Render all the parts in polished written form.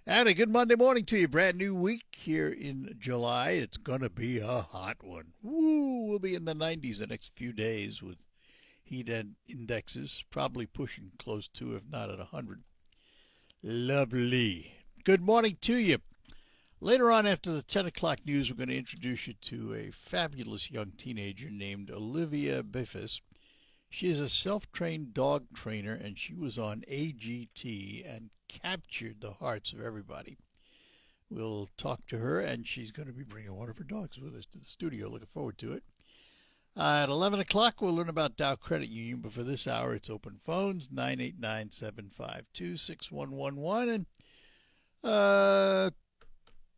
And a good Monday morning to you. Brand new week here in July. It's going to be a hot one. Woo! We'll be in the 90s the next few days with heat and indexes probably pushing close to, if not at 100. Lovely. Good morning to you. Later on after the 10 o'clock news, we're going to introduce you to a fabulous young teenager named Olivia Biffis. She is a self-trained dog trainer, and she was on AGT and captured the hearts of everybody. We'll talk to her, and she's going to be bringing one of her dogs with us to the studio. Looking forward to it. At 11 o'clock, we'll learn about Dow Credit Union, but for this hour, it's open phones, 989-752-6111. And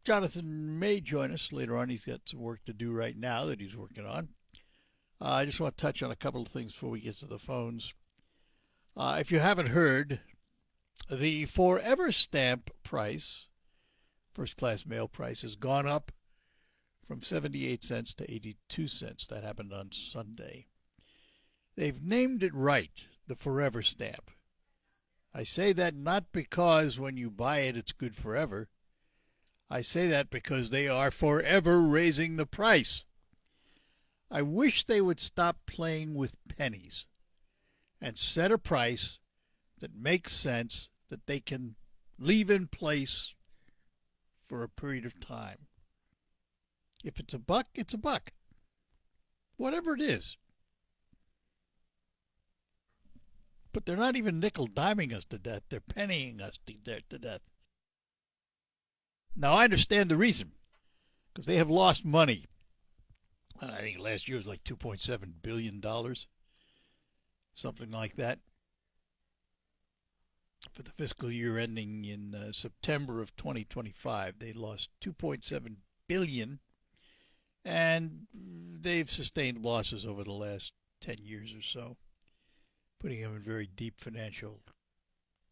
Jonathan may join us later on. He's got some work to do right now that he's working on. I just want to touch on a couple of things before we get to the phones. If you haven't heard, the Forever stamp price, first class mail price, has gone up from 78 cents to 82 cents. That happened on Sunday. They've named it right, the Forever stamp. I say that not because when you buy it, it's good forever. I say that because they are forever raising the price. I wish they would stop playing with pennies and set a price that makes sense, that they can leave in place for a period of time. If it's a buck, it's a buck. Whatever it is. But they're not even nickel-diming us to death. They're pennying us to death. Now, I understand the reason, because they have lost money. I think last year was like $2.7 billion, something like that, for the fiscal year ending in September of 2025. They lost $2.7 billion, and they've sustained losses over the last 10 years or so, putting them in very deep financial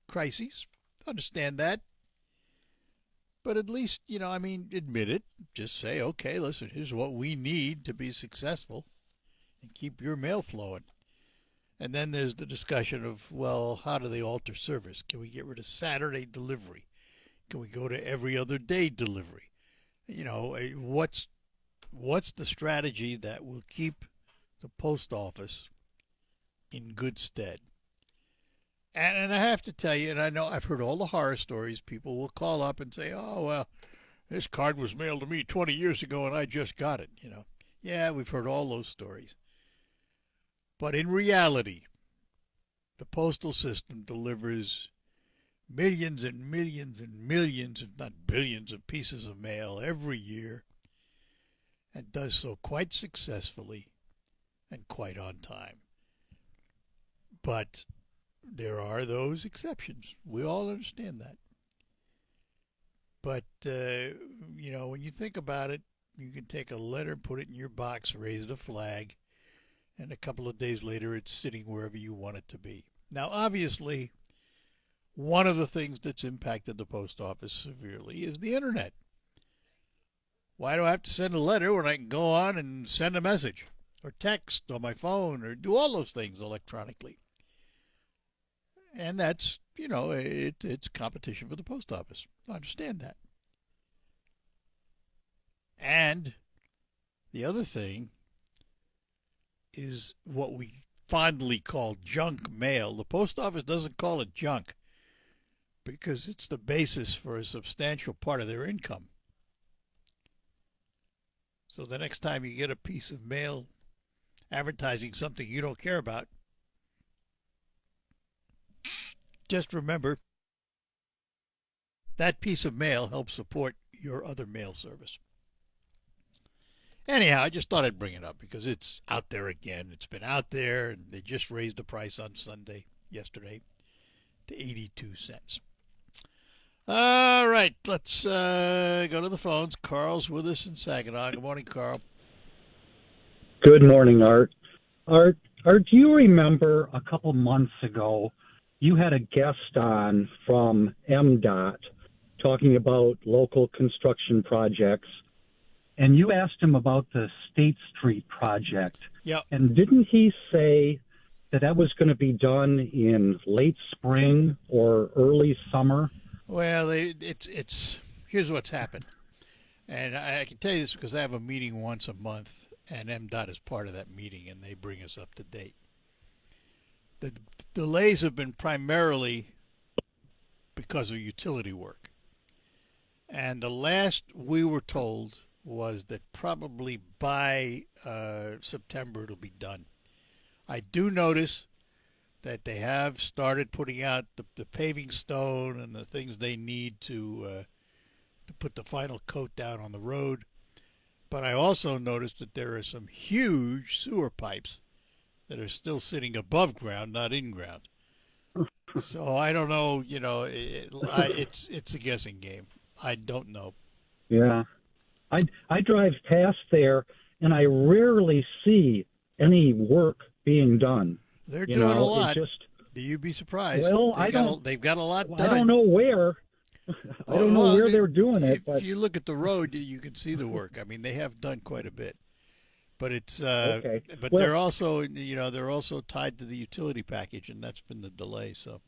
crises. Understand that. But at least, admit it. Just say, okay, listen, here's what we need to be successful and keep your mail flowing. And then there's the discussion of, well, how do they alter service? Can we get rid of Saturday delivery? Can we go to every other day delivery? What's the strategy that will keep the post office in good stead? And I have to tell you, and I know I've heard all the horror stories. People will call up and say, oh, well, this card was mailed to me 20 years ago and I just got it, Yeah, we've heard all those stories. But in reality, the postal system delivers millions and millions and millions, if not billions, of pieces of mail every year, and does so quite successfully and quite on time. But there are those exceptions. We all understand that. But, when you think about it, you can take a letter, put it in your box, raise the flag, and a couple of days later it's sitting wherever you want it to be. Now, obviously, one of the things that's impacted the post office severely is the internet. Why do I have to send a letter when I can go on and send a message or text on my phone or do all those things electronically? And that's, it's competition for the post office. I understand that. And the other thing is what we fondly call junk mail. The post office doesn't call it junk because it's the basis for a substantial part of their income. So the next time you get a piece of mail advertising something you don't care about, just remember that piece of mail helps support your other mail service. Anyhow, I just thought I'd bring it up because it's out there again. It's been out there, and they just raised the price on yesterday, to 82 cents. All right, let's go to the phones. Carl's with us in Saginaw. Good morning, Carl. Good morning, Art. Art, do you remember a couple months ago you had a guest on from MDOT talking about local construction projects, and you asked him about the State Street project. Yep. And didn't he say that was going to be done in late spring or early summer Well, here's what's happened, and I can tell you this because I have a meeting once a month, and MDOT is part of that meeting, and they bring us up to date. The delays have been primarily because of utility work, and the last we were told was that probably by September it'll be done. I do notice that they have started putting out the paving stone and the things they need to put the final coat down on the road. But I also noticed that there are some huge sewer pipes that are still sitting above ground, not in ground. So I don't know. It's a guessing game. I don't know. Yeah. I drive past there, and I rarely see any work being done. They're doing a lot. You'd be surprised. Well, they've got a lot done. I don't know where. I don't know where they're doing it. If you look at the road, you can see the work. I mean, they have done quite a bit. But it's okay. But they're also tied to the utility package, and that's been the delay. So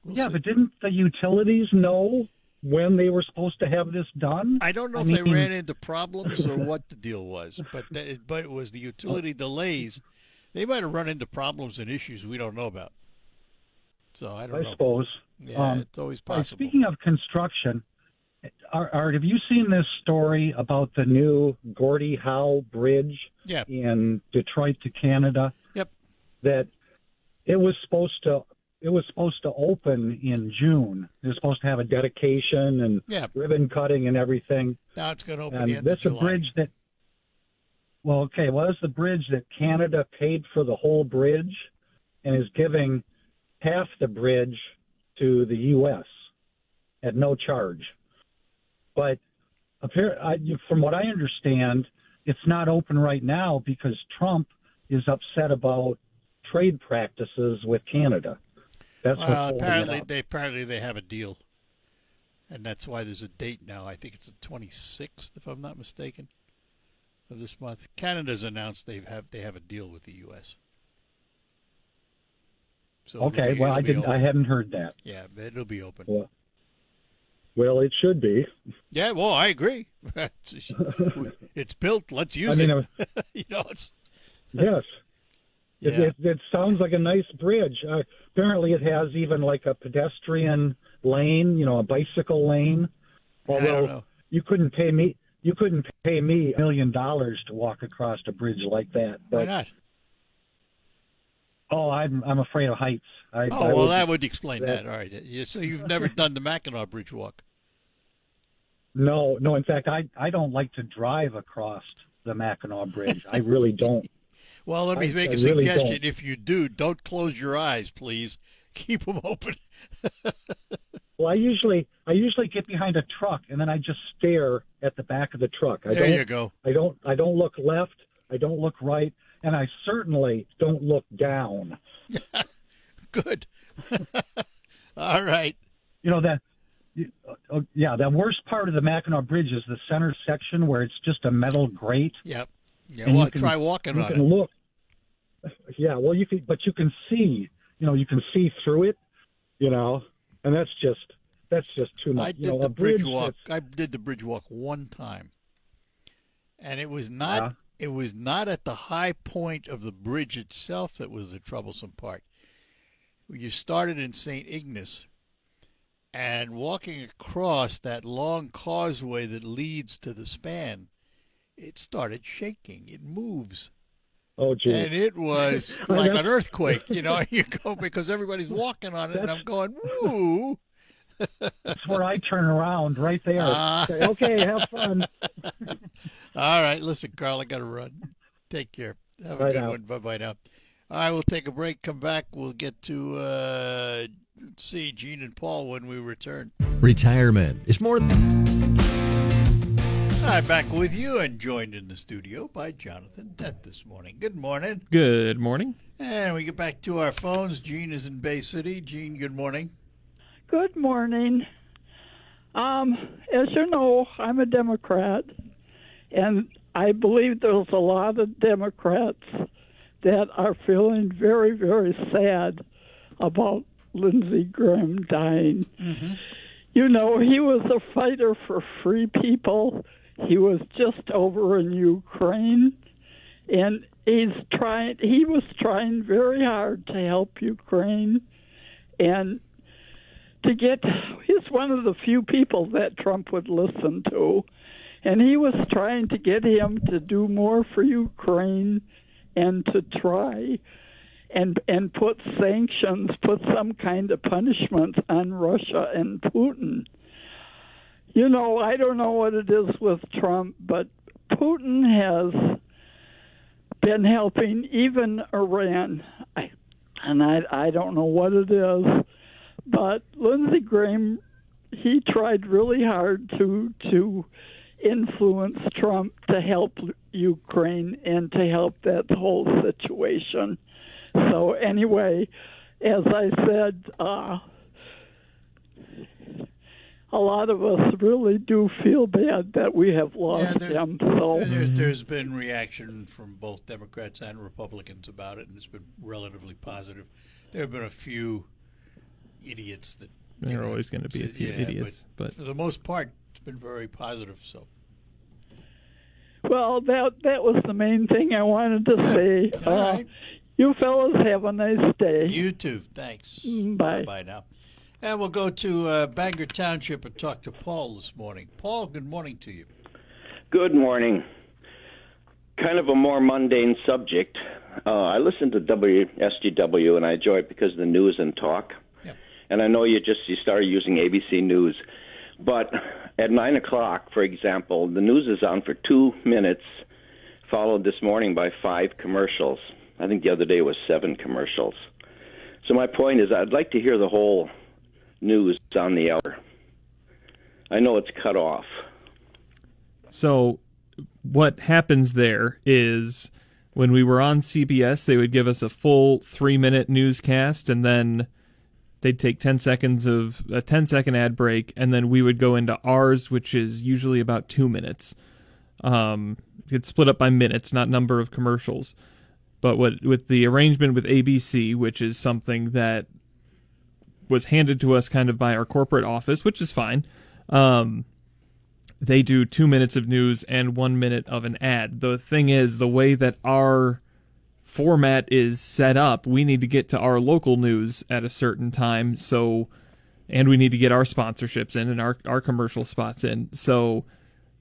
we'll see. But didn't the utilities know when they were supposed to have this done? I don't know if they ran into problems or what the deal was, but it was the utility delays. They might have run into problems and issues we don't know about. So I don't know. I suppose. Yeah, it's always possible. Speaking of construction, Art, have you seen this story about the new Gordie Howe Bridge in Detroit to Canada? Yep. That it was supposed to open in June. It was supposed to have a dedication and ribbon cutting and everything. Now it's going to open and the end of July. A bridge that. Well, okay. Well, it's the bridge that Canada paid for the whole bridge, and is giving half the bridge to the U.S. at no charge. But from what I understand, it's not open right now because Trump is upset about trade practices with Canada. That's what's holding it up. Apparently they have a deal, and that's why there's a date now. I think it's the 26th, if I'm not mistaken, of this month. Canada's announced they have a deal with the U.S. So okay, well, I hadn't heard that. Yeah, it'll be open. Well, it should be. Yeah, well, I agree. It's built. Let's use it. It's. Yes. Yeah. It sounds like a nice bridge. Apparently, it has even like a pedestrian lane, a bicycle lane. Although you couldn't pay me $1 million to walk across a bridge like that. But, why not? Oh, I'm afraid of heights. That would explain that. All right. So you've never done the Mackinac Bridge walk? No. In fact, I don't like to drive across the Mackinac Bridge. I really don't. Well, let me make a suggestion. Really if you do, don't close your eyes, please. Keep them open. Well, I usually get behind a truck and then I just stare at the back of the truck. There you go. I don't look left. I don't look right. And I certainly don't look down. Good. All right. The worst part of the Mackinac Bridge is the center section where it's just a metal grate. Yep. Yeah. Well, try walking on it. Look. Yeah. Well, you can see. You can see through it. And that's just too much. I did the bridge walk. I did the bridge walk one time, and it was not. It was not at the high point of the bridge itself that was the troublesome part. You started in St. Ignace, and walking across that long causeway that leads to the span, it started shaking. It moves. Oh, geez. And it was like an earthquake, you go because everybody's walking on it, and I'm going, woo. That's where I turn around, right there. Say, okay, have fun. All right, listen, Carl, I got to run. Take care. Have a good one. Bye-bye now. All right, we'll take a break, come back. We'll get to see Gene and Paul when we return. Retirement is more than... I'm back with you and joined in the studio by Jonathan Dent this morning. Good morning. Good morning. And we get back to our phones. Gene is in Bay City. Gene, good morning. Good morning. As you know, I'm a Democrat, and I believe there's a lot of Democrats that are feeling very, very sad about Lindsey Graham dying. Mm-hmm. You know, he was a fighter for free people. He was just over in Ukraine, and he was trying very hard to help Ukraine, and he's one of the few people that Trump would listen to, and he was trying to get him to do more for Ukraine and to try and put sanctions, put some kind of punishment on Russia and Putin. You know, I don't know what it is with Trump, but Putin has been helping even Iran. I don't know what it is, but Lindsey Graham, he tried really hard to influence Trump to help Ukraine and to help that whole situation. So anyway, as I said, a lot of us really do feel bad that we have lost him. So there's been reaction from both Democrats and Republicans about it, and it's been relatively positive. There have been a few idiots that there are always going to be a few idiots, but for the most part, it's been very positive. So, well, that was the main thing I wanted to say. All right. You fellas have a nice day. You too. Thanks. Bye. Bye now. And we'll go to Bangor Township and talk to Paul this morning. Paul, good morning to you. Good morning. Kind of a more mundane subject. I listen to WSGW, and I enjoy it because of the news and talk. Yeah. And I know you started using ABC News. But at 9 o'clock, for example, the news is on for 2 minutes, followed this morning by 5 commercials. I think the other day was 7 commercials. So my point is I'd like to hear the whole news on the hour. I know it's cut off. So what happens there is when we were on CBS, they would give us a full 3-minute newscast, and then they'd take 10 seconds of a 10-second ad break, and then we would go into ours, which is usually about 2 minutes. It's split up by minutes, not number of commercials. But with the arrangement with ABC, which is something that was handed to us kind of by our corporate office, which is fine, they do 2 minutes of news and 1 minute of an ad. The thing is, the way that our format is set up, we need to get to our local news at a certain time, and we need to get our sponsorships in and our commercial spots in. So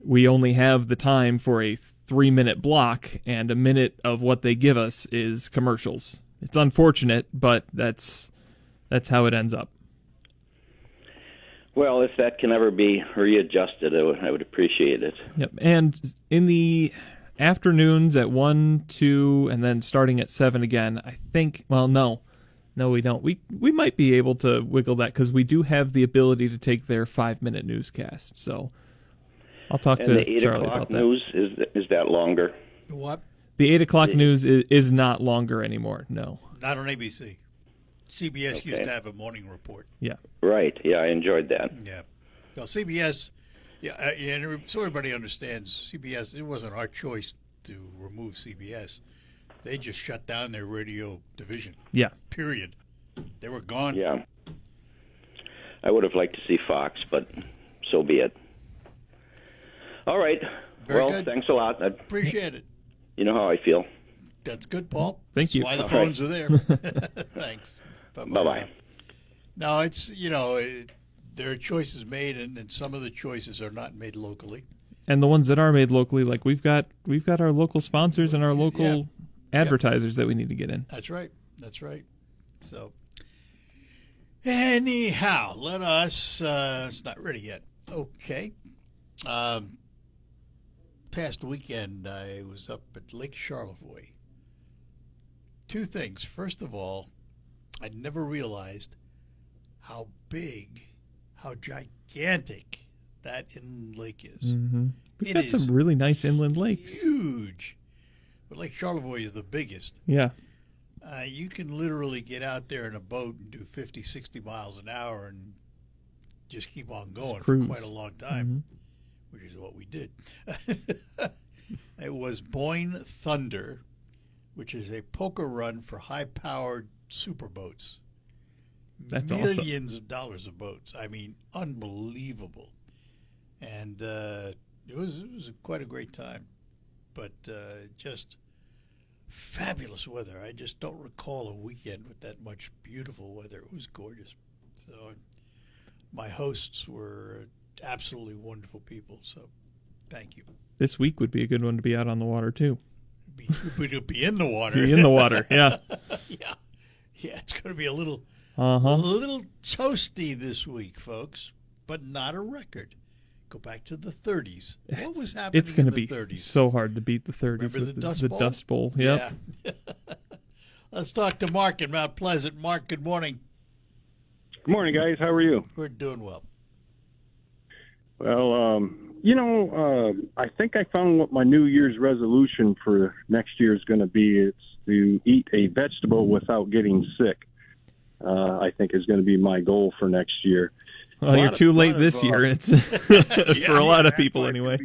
we only have the time for a 3-minute block, and a minute of what they give us is commercials. It's unfortunate, but that's how it ends up. Well, if that can ever be readjusted, I would appreciate it. Yep. And in the afternoons at 1, 2, and then starting at 7 again, I think, well, no, we don't. We might be able to wiggle that because we do have the ability to take their 5-minute newscast. So I'll talk and to the 8 Charlie o'clock about that. news, is that longer? What? The 8 o'clock news is not longer anymore, no. Not on ABC. CBS used to have a morning report. Yeah. Right. Yeah, I enjoyed that. Yeah. Well, CBS, and so everybody understands, CBS, it wasn't our choice to remove CBS. They just shut down their radio division. Yeah. Period. They were gone. Yeah. I would have liked to see Fox, but so be it. All right. Very good. Thanks a lot. Appreciate it. You know how I feel. That's good, Paul. Thank you. That's why the All phones are there. Thanks. Bye-bye. No, it's, there are choices made, and some of the choices are not made locally. And the ones that are made locally, like we've got our local sponsors and our local advertisers that we need to get in. That's right. So, anyhow, let us, it's not ready yet. Okay. Past weekend, I was up at Lake Charlevoix. 2 things. First of all, I never realized how big, how gigantic that inland lake is. Mm-hmm. We've It got some is really nice inland lakes. Huge. But Lake Charlevoix is the biggest. Yeah. You can literally get out there in a boat and do 50, 60 miles an hour and just keep on going for quite a long time, which is what we did. It was Boyne Thunder, which is a poker run for high-powered superboats. That's awesome. Millions of dollars of boats. I mean, unbelievable. And it was quite a great time. But just fabulous weather. I just don't recall a weekend with that much beautiful weather. It was gorgeous. So my hosts were absolutely wonderful people. So thank you. This week would be a good one to be out on the water, too. Be in the water. Be in the water, yeah. Yeah. It's going to be a little Uh-huh. toasty this week, folks, but not a record. Go back to the 30s. What was happening It's going in to the be 30s? so hard to beat the 30s Remember with the the Dust Bowl? Dust Bowl. Yep. Yeah. Let's talk to Mark in Mount Pleasant. Mark, good morning. Good morning, guys. How are you? We're doing well. Well, I think I found what my New Year's resolution for next year is going to be. It's to eat a vegetable without getting sick. I think is going to be my goal for next year. Well, you're too late this year. It's for a lot of people anyway.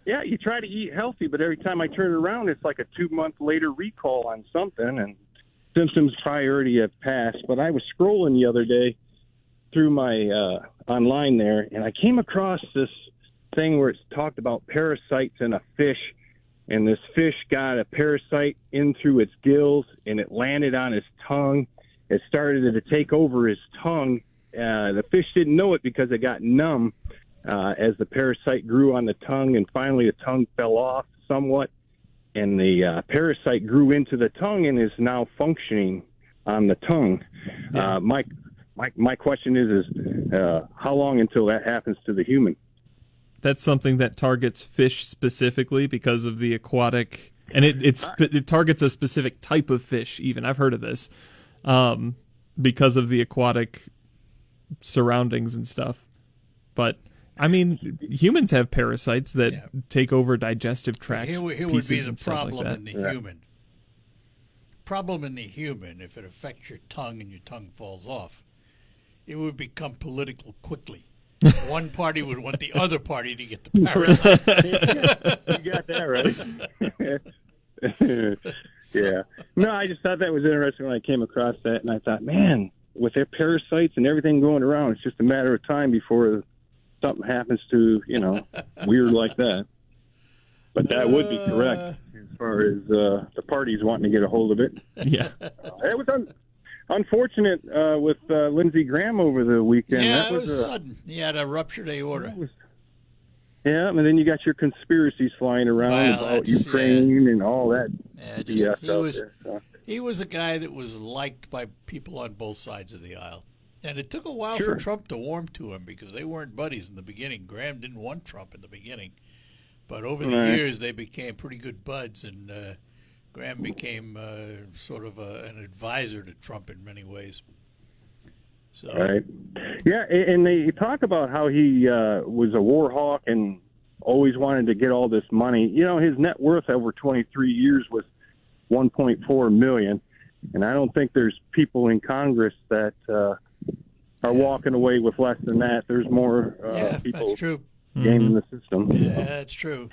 Yeah, you try to eat healthy, but every time I turn around, it's like a 2-month later recall on something, and symptoms probably already have passed. But I was scrolling the other day through my online there, and I came across this thing where it's talked about parasites in a fish, and this fish got a parasite in through its gills, and it landed on his tongue. It started to take over his tongue. The fish didn't know it because it got numb as the parasite grew on the tongue, and finally the tongue fell off somewhat, and the parasite grew into the tongue and is now functioning on the tongue. Yeah. My question is how long until that happens to the human? That's something that targets fish specifically because of the aquatic, and it targets a specific type of fish. Even I've heard of this because of the aquatic surroundings and stuff. But I mean, humans have parasites that take over digestive tract. Here would be pieces the and stuff problem like in that. the human. Problem in the human, if it affects your tongue and your tongue falls off, it would become political quickly. One party would want the other party to get the parasite. You got that right. Yeah. No, I just thought that was interesting when I came across that, and I thought, man, with their parasites and everything going around, it's just a matter of time before something happens to, weird like that. But that would be correct as far as the parties wanting to get a hold of it. Yeah. It was unfortunate with Lindsey Graham over the weekend. Yeah, that it was sudden. He had a ruptured aorta. Yeah, and then you got your conspiracies flying around about Ukraine and all that. Yeah, BS he was a guy that was liked by people on both sides of the aisle. And it took a while for Trump to warm to him because they weren't buddies in the beginning. Graham didn't want Trump in the beginning. But over the years, they became pretty good buds, and Graham became sort of an advisor to Trump in many ways. So. Right. Yeah, and they talk about how he was a war hawk and always wanted to get all this money. His net worth over 23 years was $1.4 million, and I don't think there's people in Congress that are walking away with less than that. There's more people that's true. Gaming the system. Yeah, that's true.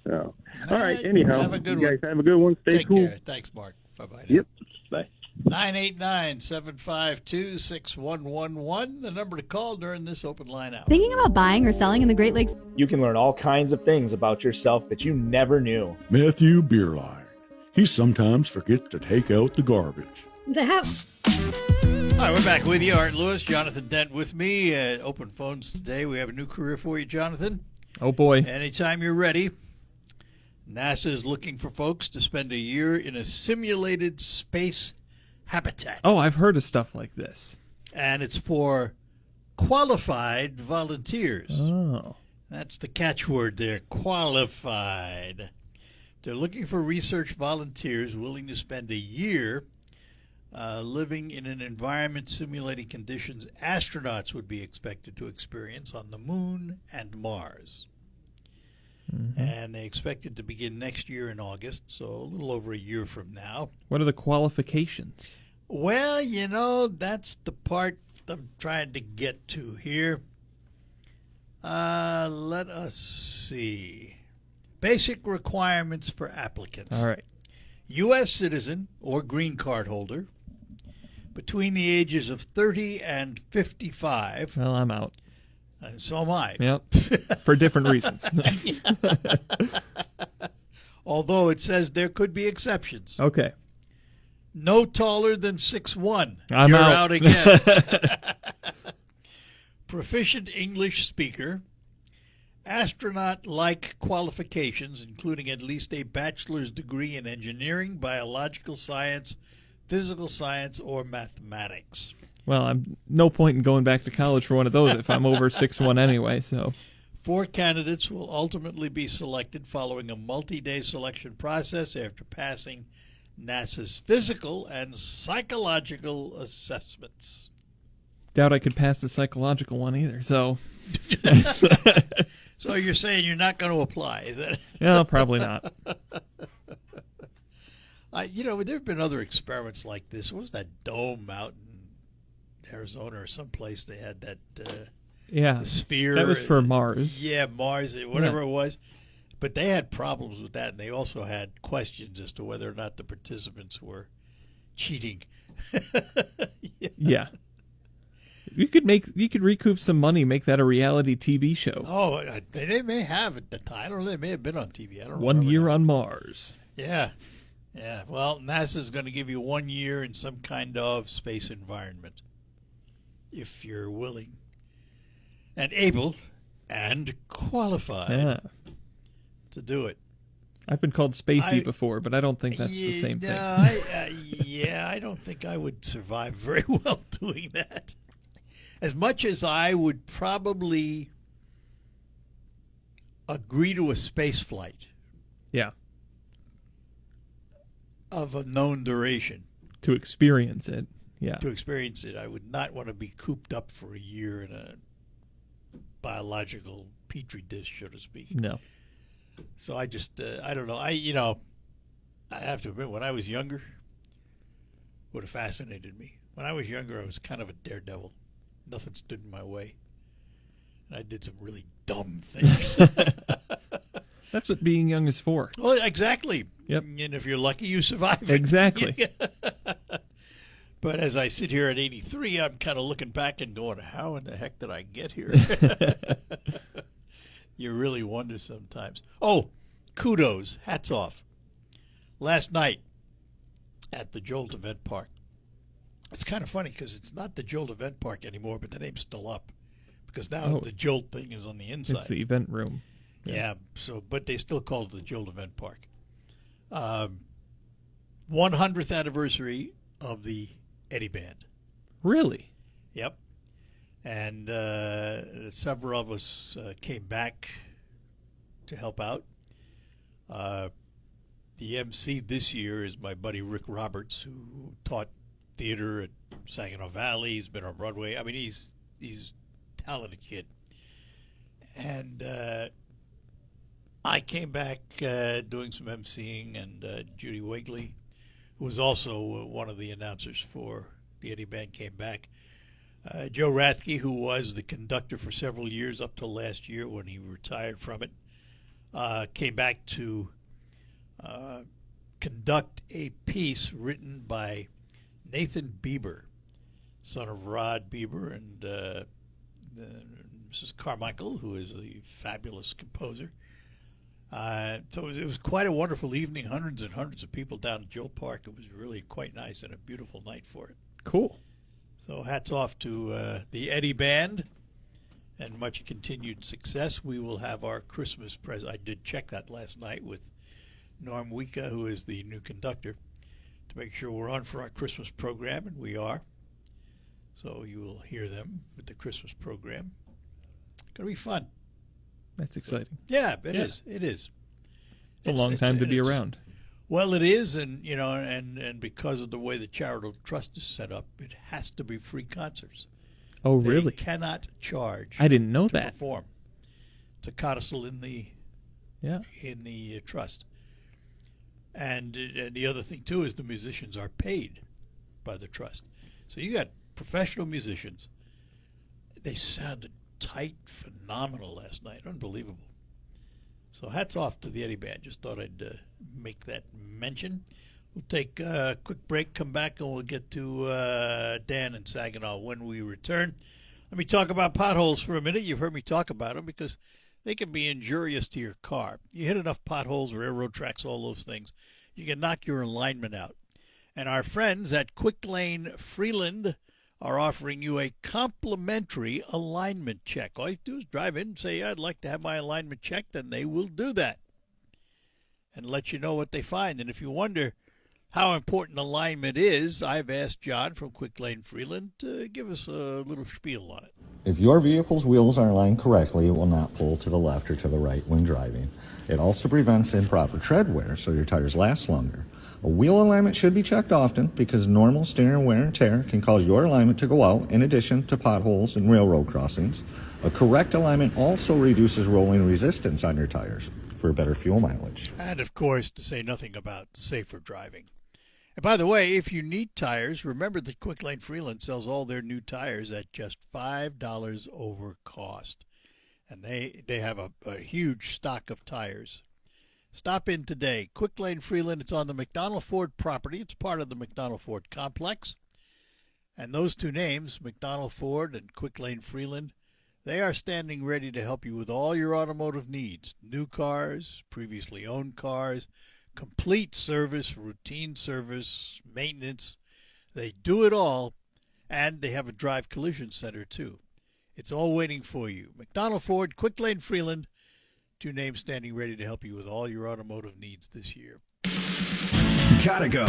So, all right. Anyhow, have a good you guys one. have a good one. Stay Take cool. care. Thanks, Mark. Bye-bye. Yep. Bye. 989-752-6111, the number to call during this open line hour. Thinking about buying or selling in the Great Lakes? You can learn all kinds of things about yourself that you never knew. Matthew Beerline. He sometimes forgets to take out the garbage. All right, we're back with you. Art Lewis, Jonathan Dent with me. Open phones today. We have a new career for you, Jonathan. Oh, boy. Anytime you're ready. NASA is looking for folks to spend a year in a simulated space habitat. Oh, I've heard of stuff like this. And it's for qualified volunteers. Oh. That's the catchword there, qualified. They're looking for research volunteers willing to spend a year living in an environment simulating conditions astronauts would be expected to experience on the Moon and Mars. Mm-hmm. And they expect it to begin next year in August, so a little over a year from now. What are the qualifications? Well, that's the part I'm trying to get to here. Let us see. Basic requirements for applicants. All right. U.S. citizen or green card holder, between the ages of 30 and 55. Well, I'm out. And so am I. Yep. For different reasons. Although it says there could be exceptions. Okay. No taller than 6'1". I'm You're out. out again. Proficient English speaker. Astronaut-like qualifications, including at least a bachelor's degree in engineering, biological science, physical science, or mathematics. Well, I'm no point in going back to college for one of those if I'm over 6'1" anyway. So 4 candidates will ultimately be selected following a multi-day selection process after passing NASA's physical and psychological assessments. doubt I could pass the psychological one either. So So you're saying you're not going to apply, is that? no, probably not. There have been other experiments like this. What was that dome out in Arizona or someplace? They had that the sphere. That was for Mars. Yeah, Mars, whatever it was. But they had problems with that, and they also had questions as to whether or not the participants were cheating. Yeah. You could recoup some money, make that a reality TV show. Oh, they may have at the time, or they may have been on TV. I don't know. 1 year on Mars. Yeah. Yeah. Well, NASA's going to give you 1 year in some kind of space environment, if you're willing and able and qualified to do it. I've been called spacey before, but I don't think that's the same thing. I don't think I would survive very well doing that. As much as I would probably agree to a space flight. Yeah. Of a known duration. To experience it. Yeah. To experience it. I would not want to be cooped up for a year in a biological petri dish, so to speak. No. So I just, I don't know. I have to admit, when I was younger, would have fascinated me. When I was younger, I was kind of a daredevil. Nothing stood in my way. And I did some really dumb things. That's what being young is for. Well, exactly. Yep. And if you're lucky, you survive it. Exactly. But as I sit here at 83, I'm kind of looking back and going, how in the heck did I get here? You really wonder sometimes. Oh, kudos. Hats off. Last night at the Jolt Event Park. It's kind of funny because it's not the Jolt Event Park anymore, but the name's still up. Because now the Jolt thing is on the inside. It's the event room. Yeah, but they still call it the Jolt Event Park. 100th anniversary of the Eddie Band. Really? Yep. And several of us came back to help out. The MC this year is my buddy Rick Roberts, who taught theater at Saginaw Valley. He's been on Broadway. I mean, he's a talented kid. And I came back doing some emceeing, and Judy Wigley, who was also one of the announcers for the Eddie Band, came back. Joe Rathke, who was the conductor for several years up till last year when he retired from it, came back to conduct a piece written by Nathan Bieber, son of Rod Bieber and Mrs. Carmichael, who is a fabulous composer. So it was quite a wonderful evening, hundreds and hundreds of people down at Jolt Park. It was really quite nice and a beautiful night for it. Cool. So hats off to the Eddie Band and much continued success. We will have our Christmas present. I did check that last night with Norm Wika, who is the new conductor, to make sure we're on for our Christmas program, and we are. So you will hear them with the Christmas program. It's going to be fun. That's exciting. Yeah, it is. It is. It's a long time to be around. Well, it is, and and because of the way the charitable trust is set up, it has to be free concerts. Oh, really? They cannot charge. I didn't know to that. Perform. It's a codicil in the trust. And the other thing too is the musicians are paid by the trust. So you got professional musicians. They sounded tight, phenomenal last night, unbelievable. So hats off to the Eddie Band. Just thought I'd make that mention. We'll take a quick break, come back, and we'll get to Dan and Saginaw when we return. Let me talk about potholes for a minute. You've heard me talk about them because they can be injurious to your car. You hit enough potholes, railroad tracks, all those things, you can knock your alignment out. And our friends at Quick Lane Freeland are offering you a complimentary alignment check. All you do is drive in and say, I'd like to have my alignment checked, and they will do that and let you know what they find. And if you wonder how important alignment is, I've asked John from Quick Lane Freeland to give us a little spiel on it. If your vehicle's wheels are aligned correctly, it will not pull to the left or to the right when driving. It also prevents improper tread wear, so your tires last longer. A wheel alignment should be checked often because normal steering wear and tear can cause your alignment to go out in addition to potholes and railroad crossings. A correct alignment also reduces rolling resistance on your tires for better fuel mileage. And, of course, to say nothing about safer driving. And by the way, if you need tires, remember that Quick Lane Freeland sells all their new tires at just $5 over cost. And they have a huge stock of tires. Stop in today. Quick Lane Freeland, it's on the McDonald Ford property. It's part of the McDonald Ford complex. And those two names, McDonald Ford and Quick Lane Freeland, they are standing ready to help you with all your automotive needs. New cars, previously owned cars, complete service, routine service, maintenance. They do it all, and they have a drive collision center too. It's all waiting for you. McDonald Ford, Quick Lane Freeland, two names standing ready to help you with all your automotive needs this year. Gotta go.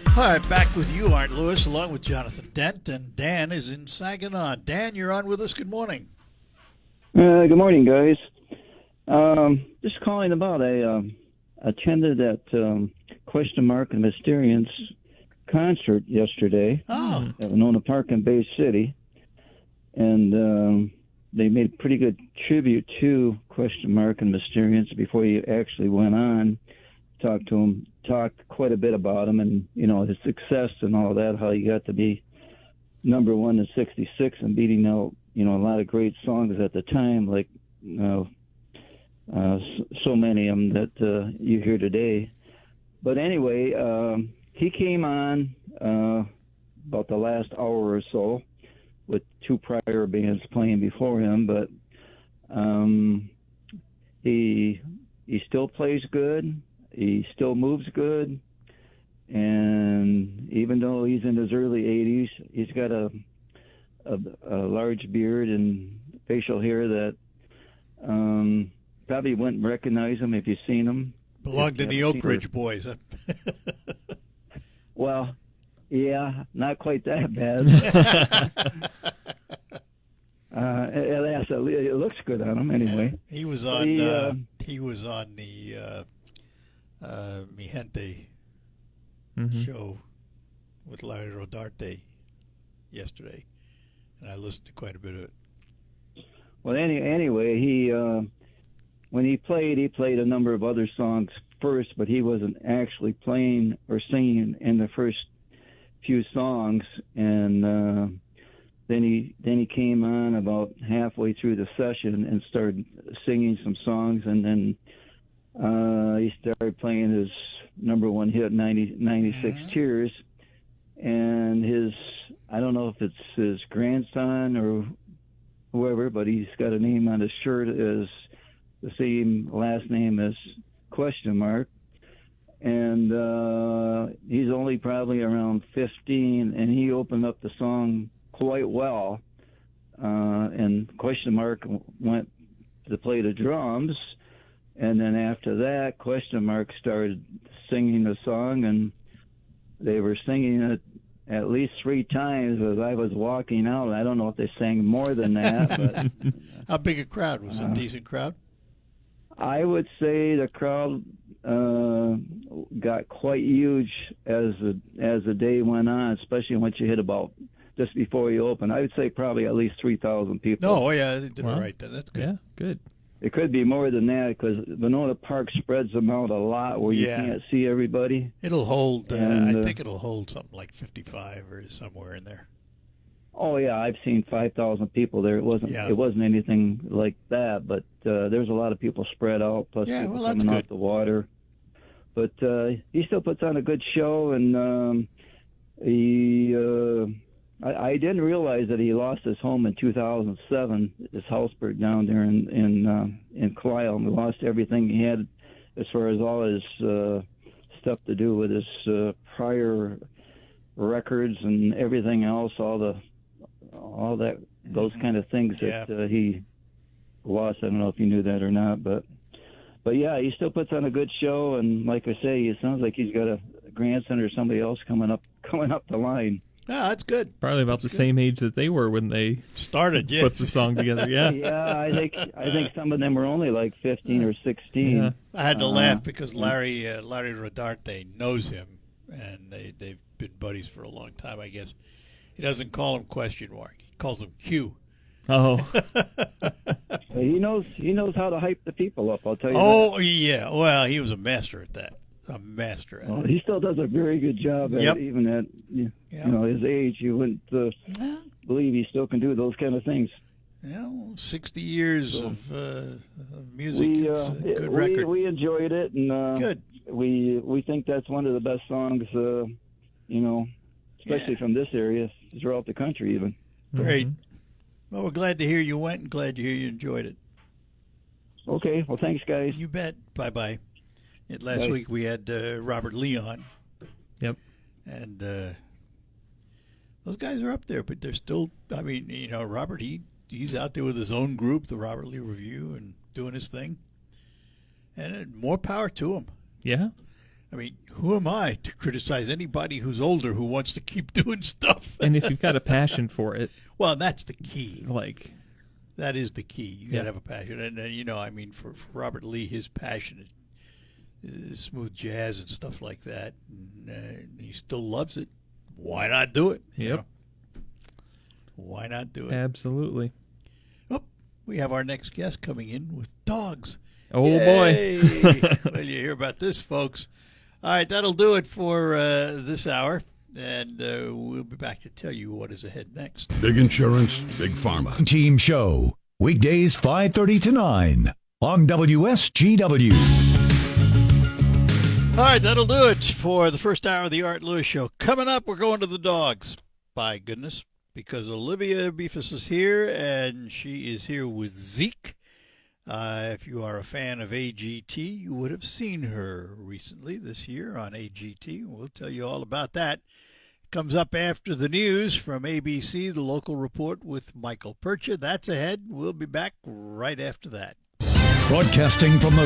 Hi, back with you, Art Lewis, along with Jonathan Dent, and Dan is in Saginaw. Dan, you're on with us. Good morning. Good morning, guys. Just calling about attended that Question Mark and Mysterians concert yesterday at Winona Park in Bay City, and they made a pretty good tribute to Question Mark and Mysterians before he actually went on. Talked to him, talked quite a bit about him, and his success and all that. How he got to be number one in '66 and beating out a lot of great songs at the time, like so many of them that you hear today. But anyway, he came on about the last hour or so with two prior bands playing before him, but he still plays good. He still moves good, and even though he's in his early 80s, he's got a large beard and facial hair that probably wouldn't recognize him if you've seen him. Belonged to the Oak Ridge Boys. Huh? Well, yeah, not quite that bad. It looks good on him anyway. Yeah, he was on the Mi Gente show with Larry Rodarte yesterday, and I listened to quite a bit of it. Well, anyway, he when he played a number of other songs first, but he wasn't actually playing or singing in the first few songs, and then he came on about halfway through the session and started singing some songs, and then he started playing his number one hit, 96 Tears, and I don't know if it's his grandson or whoever, but he's got a name on his shirt as the same last name as Question Mark, and he's only probably around 15, and he opened up the song quite well, and Question Mark went to play the drums, and then after that, Question Mark started singing the song, and they were singing it at least 3 times as I was walking out. I don't know if they sang more than that. But, how big a crowd? Was it a decent crowd? I would say the crowd got quite huge as the day went on, especially once you hit about just before you open. I would say probably at least 3,000 people. No, yeah, they did it right then. That's good. Yeah, good. It could be more than that because Winona Park spreads them out a lot where you can't see everybody. It'll hold, I think it'll hold something like 55 or somewhere in there. Oh, yeah, I've seen 5,000 people there. It wasn't anything like that, but there's a lot of people spread out, plus people coming off the water. but he still puts on a good show, and I didn't realize that he lost his home in 2007. His house burned down there in Carlisle, and lost everything he had as far as all his stuff to do with his prior records and everything else, all that those kind of things that he lost. I don't know if you knew that or not, but yeah, he still puts on a good show, and like I say, it sounds like he's got a grandson or somebody else coming up the line. Yeah, that's good. Probably about the same age that they were when they started. Yeah, put the song together. Yeah, yeah. I think some of them were only like 15 or 16. Yeah. I had to laugh because Larry Rodarte knows him, and they've been buddies for a long time. I guess he doesn't call him question mark; he calls him Q. Oh, he knows how to hype the people up. I'll tell you. Oh yeah, well, he was a master at that. A master at it. He still does a very good job at it, even at his age. You wouldn't believe he still can do those kind of things. Yeah, 60 years of music. It's a good record. We enjoyed it, and good. We think that's one of the best songs. Especially from this area, throughout the country, even. Great. Well, we're glad to hear you went, and glad to hear you enjoyed it. Okay. Well, thanks, guys. You bet. Bye. Last week we had Robert Lee on. Yep. And those guys are up there, but they're still, I mean, Robert, he's out there with his own group, the Robert Lee Review, and doing his thing. And more power to him. Yeah. I mean, who am I to criticize anybody who's older who wants to keep doing stuff? And if you've got a passion for it. Well, that's the key. That is the key. You got to have a passion. And, I mean, for Robert Lee, his passion is smooth jazz and stuff like that, and he still loves it. Why not do it? Yep. Why not do it? Absolutely. Oh, we have our next guest coming in with dogs. Oh, Yay! boy. Well, you hear about this, folks. All right, that'll do it for this hour, and we'll be back to tell you what is ahead next. Big insurance, big pharma. Team Show, weekdays 5:30 to 9 on WSGW. All right, that'll do it for the first hour of the Art Lewis Show. Coming up, we're going to the dogs. By goodness, because Olivia Beefus is here, and she is here with Zeke. If you are a fan of AGT, you would have seen her recently this year on AGT. We'll tell you all about that. Comes up after the news from ABC, the local report with Michael Percha. That's ahead. We'll be back right after that. Broadcasting from the